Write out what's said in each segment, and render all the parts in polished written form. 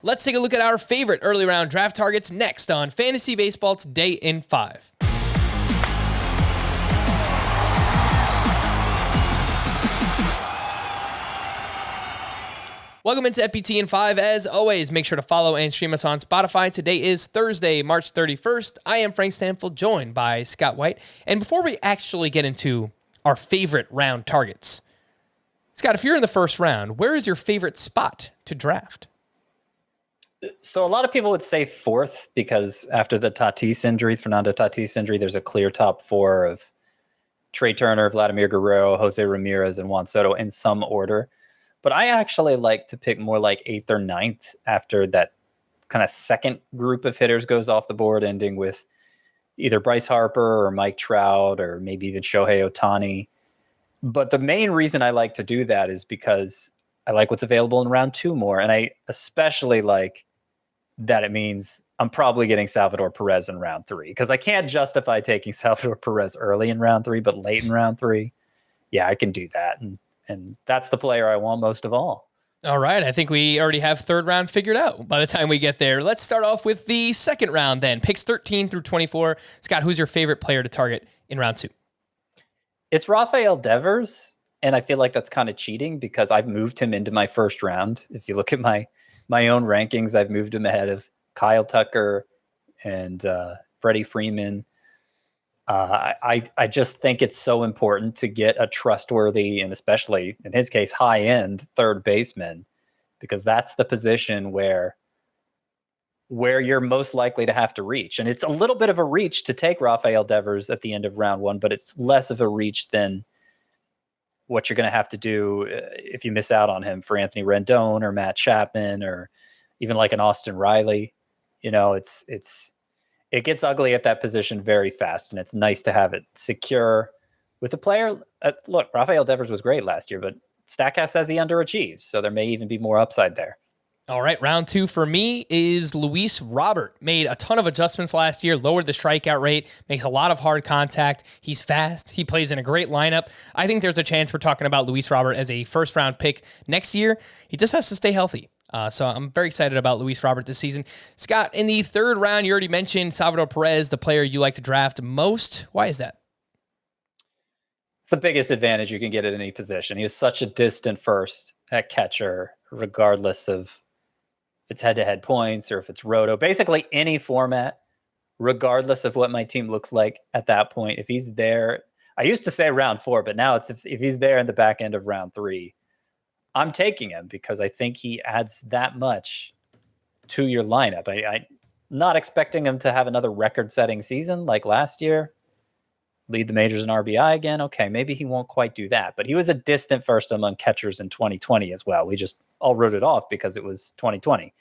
Let's take a look at our favorite early round draft targets next on Fantasy Baseball's Day in 5. Welcome into FPT in 5. As always, make sure to follow and stream us on Spotify. Today is Thursday, March 31st. I am Frank Stanfield, joined by Scott White. And before we actually get into our favorite round targets, Scott, if you're in the first round, where is your favorite spot to draft? So a lot of people would say fourth because after the Fernando Tatis injury, there's a clear top four of Trey Turner, Vladimir Guerrero, Jose Ramirez, and Juan Soto in some order. But I actually like to pick more like 8th or 9th after that kind of second group of hitters goes off the board, ending with either Bryce Harper or Mike Trout or maybe even Shohei Ohtani. But the main reason I like to do that is because I like what's available in round 2 more. And I especially like that it means I'm probably getting Salvador Perez in round 3 because I can't justify taking Salvador Perez early in round 3, but late in round 3. Yeah, I can do that. And that's the player I want most of all. All right. I think we already have third round figured out by the time we get there. Let's start off with the second round then. Picks 13 through 24. Scott, who's your favorite player to target in round 2? It's Rafael Devers. And I feel like that's kind of cheating because I've moved him into my first round. If you look at my own rankings, I've moved him ahead of Kyle Tucker and Freddie Freeman. I just think it's so important to get a trustworthy and especially in his case, high-end third baseman, because that's the position where you're most likely to have to reach. And it's a little bit of a reach to take Rafael Devers at the end of round 1, but it's less of a reach than what you're going to have to do if you miss out on him for Anthony Rendon or Matt Chapman or even like an Austin Riley. You know, it gets ugly at that position very fast, and it's nice to have it secure with a player. Look, Rafael Devers was great last year, but Statcast says he underachieves, so there may even be more upside there. All right, round 2 for me is Luis Robert. Made a ton of adjustments last year, lowered the strikeout rate, makes a lot of hard contact. He's fast. He plays in a great lineup. I think there's a chance we're talking about Luis Robert as a first-round pick next year. He just has to stay healthy. So I'm very excited about Luis Robert this season. Scott, in the third round, you already mentioned Salvador Perez, the player you like to draft most. Why is that? It's the biggest advantage you can get at any position. He is such a distant first at catcher, regardless of if it's head-to-head points or if it's roto. Basically any format, regardless of what my team looks like at that point. If he's there, I used to say round 4, but now it's if he's there in the back end of round 3, I'm taking him because I think he adds that much to your lineup. I'm not expecting him to have another record-setting season like last year, lead the majors in RBI again. Okay, maybe he won't quite do that, but he was a distant first among catchers in 2020 as well. We just all wrote it off because it was 2020.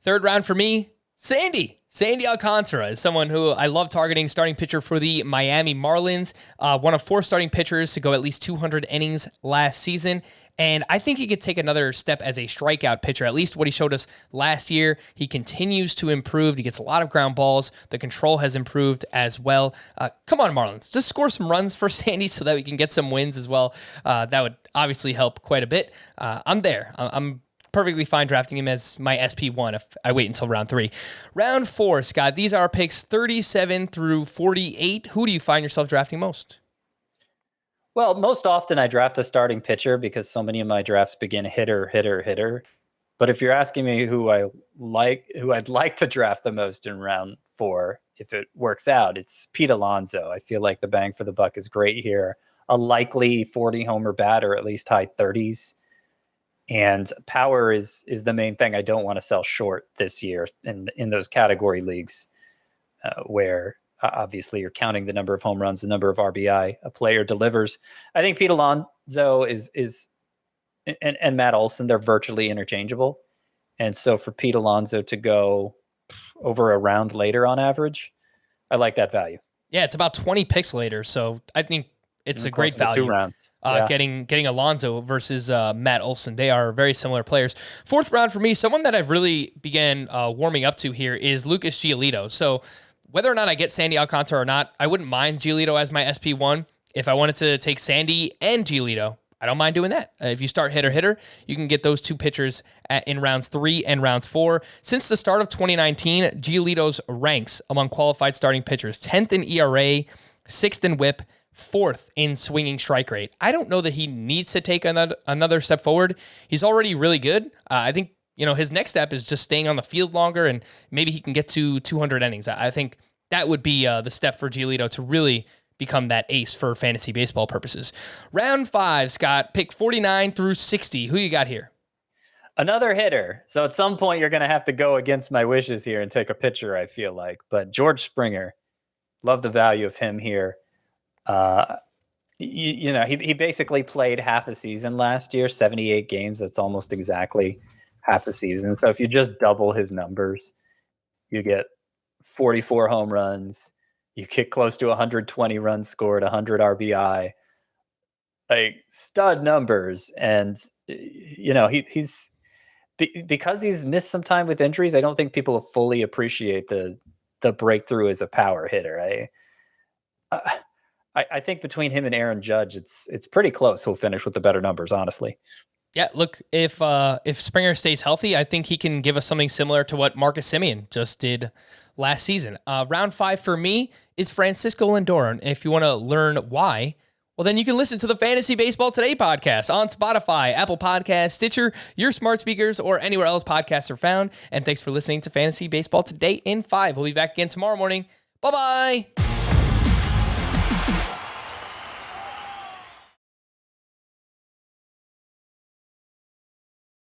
Third round for me, Sandy Alcantara is someone who I love targeting, starting pitcher for the Miami Marlins. One of 4 starting pitchers to go at least 200 innings last season. And I think he could take another step as a strikeout pitcher, at least what he showed us last year. He continues to improve. He gets a lot of ground balls. The control has improved as well. Come on, Marlins. Just score some runs for Sandy so that we can get some wins as well. That would obviously help quite a bit. I'm there. I'm perfectly fine drafting him as my SP1 if I wait until round 3. Round 4, Scott, these are our picks 37 through 48. Who do you find yourself drafting most? Well, most often I draft a starting pitcher because so many of my drafts begin hitter. But if you're asking me who I'd like to draft the most in round 4, if it works out, it's Pete Alonso. I feel like the bang for the buck is great here. A likely 40 homer batter, at least high 30s. And power is the main thing I don't want to sell short this year in those category leagues where obviously you're counting the number of home runs, the number of RBI a player delivers. I think Pete Alonso and Matt Olson, they're virtually interchangeable. And so for Pete Alonso to go over a round later on average, I like that value. Yeah, it's about 20 picks later. So I think it's a great value. 2 rounds. Getting Alonso versus Matt Olson. They are very similar players. Fourth round for me, someone that I've really began warming up to here is Lucas Giolito. So whether or not I get Sandy Alcantara or not, I wouldn't mind Giolito as my SP1. If I wanted to take Sandy and Giolito, I don't mind doing that. If you start hitter, you can get those two pitchers in rounds 3 and rounds 4. Since the start of 2019, Giolito's ranks among qualified starting pitchers: 10th in ERA, 6th in WHIP, 4th in swinging strike rate. I don't know that he needs to take another step forward. He's already really good. I think his next step is just staying on the field longer, and maybe he can get to 200 innings. I think that would be the step for Giolito to really become that ace for fantasy baseball purposes. Round 5, Scott, pick 49 through 60. Who you got here? Another hitter. So at some point, you're going to have to go against my wishes here and take a pitcher, I feel like. But George Springer, love the value of him here. He basically played half a season last year, 78 games. That's almost exactly half a season. So if you just double his numbers, you get 44 home runs. You get close to 120 runs scored, 100 RBI, like stud numbers. And, he's because he's missed some time with injuries. I don't think people fully appreciate the breakthrough as a power hitter. I think between him and Aaron Judge, it's pretty close. Who'll finish with the better numbers, honestly. Yeah, look, if Springer stays healthy, I think he can give us something similar to what Marcus Semien just did last season. Round 5 for me is Francisco Lindor. And if you want to learn why, well, then you can listen to the Fantasy Baseball Today podcast on Spotify, Apple Podcasts, Stitcher, your smart speakers, or anywhere else podcasts are found. And thanks for listening to Fantasy Baseball Today in 5. We'll be back again tomorrow morning. Bye-bye.